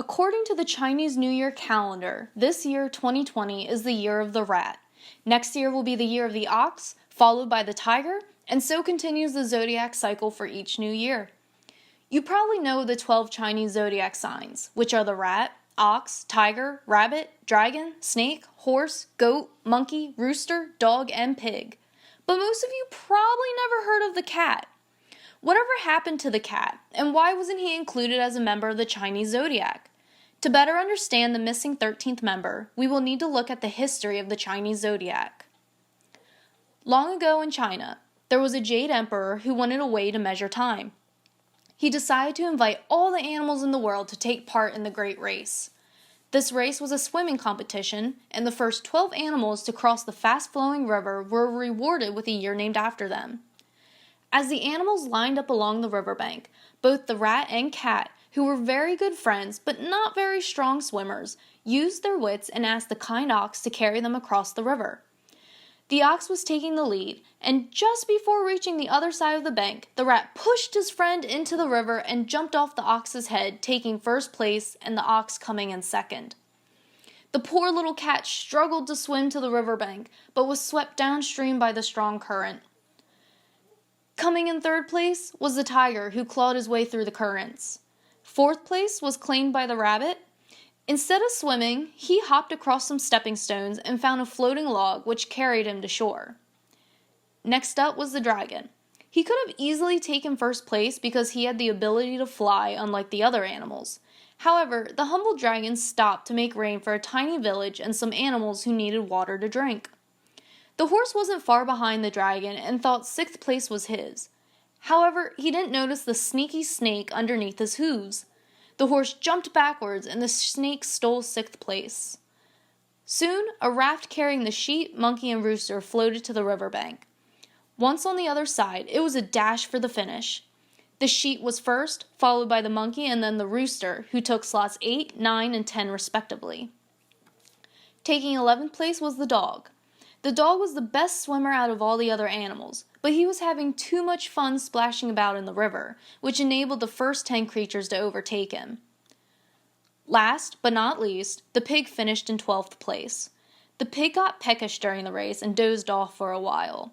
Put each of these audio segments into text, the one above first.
According to the Chinese New Year calendar, this year, 2020, is the year of the rat. Next year will be the year of the ox, followed by the tiger, and so continues the zodiac cycle for each new year. You probably know the 12 Chinese zodiac signs, which are the rat, ox, tiger, rabbit, dragon, snake, horse, goat, monkey, rooster, dog, and pig. But most of you probably never heard of the cat. Whatever happened to the cat, and why wasn't he included as a member of the Chinese zodiac? To better understand the missing 13th member, we will need to look at the history of the Chinese zodiac. Long ago in China, there was a Jade Emperor who wanted a way to measure time. He decided to invite all the animals in the world to take part in the Great Race. This race was a swimming competition, and the first 12 animals to cross the fast-flowing river were rewarded with a year named after them. As the animals lined up along the riverbank, both the rat and cat, who were very good friends but not very strong swimmers, used their wits and asked the kind ox to carry them across the river. The ox was taking the lead, and just before reaching the other side of the bank, the rat pushed his friend into the river and jumped off the ox's head, taking first place and the ox coming in second. The poor little cat struggled to swim to the riverbank, but was swept downstream by the strong current. Coming in third place was the tiger, who clawed his way through the currents. Fourth place was claimed by the rabbit. Instead of swimming, he hopped across some stepping stones and found a floating log which carried him to shore. Next up was the dragon. He could have easily taken first place because he had the ability to fly, unlike the other animals. However, the humble dragon stopped to make rain for a tiny village and some animals who needed water to drink. The horse wasn't far behind the dragon and thought sixth place was his. However, he didn't notice the sneaky snake underneath his hooves. The horse jumped backwards and the snake stole sixth place. Soon, a raft carrying the sheep, monkey, and rooster floated to the riverbank. Once on the other side, it was a dash for the finish. The sheep was first, followed by the monkey and then the rooster, who took slots 8, 9, and 10 respectively. Taking 11th place was the dog. The dog was the best swimmer out of all the other animals, but he was having too much fun splashing about in the river, which enabled the first 10 creatures to overtake him. Last, but not least, the pig finished in 12th place. The pig got peckish during the race and dozed off for a while.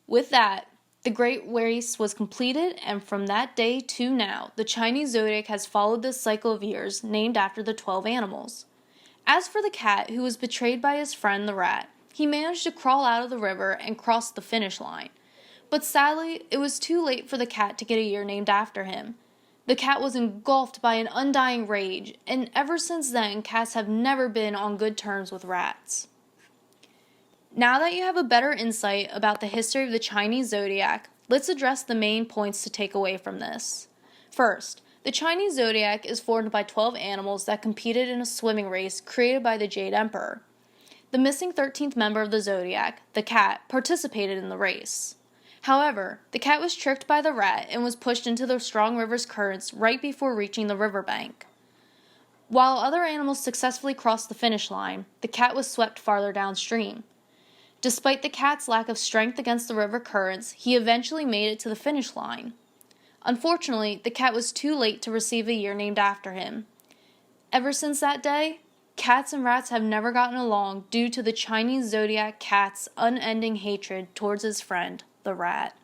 With that, the Great Race was completed, and from that day to now, the Chinese zodiac has followed this cycle of years named after the 12 animals. As for the cat, who was betrayed by his friend the rat, he managed to crawl out of the river and cross the finish line. But sadly, it was too late for the cat to get a year named after him. The cat was engulfed by an undying rage, and ever since then, cats have never been on good terms with rats. Now that you have a better insight about the history of the Chinese zodiac, let's address the main points to take away from this. First, the Chinese zodiac is formed by 12 animals that competed in a swimming race created by the Jade Emperor. The missing 13th member of the zodiac, the cat, participated in the race. However, the cat was tricked by the rat and was pushed into the strong river's currents right before reaching the riverbank. While other animals successfully crossed the finish line, the cat was swept farther downstream. Despite the cat's lack of strength against the river currents, he eventually made it to the finish line. Unfortunately, the cat was too late to receive a year named after him. Ever since that day, cats and rats have never gotten along due to the Chinese zodiac cat's unending hatred towards his friend, the rat.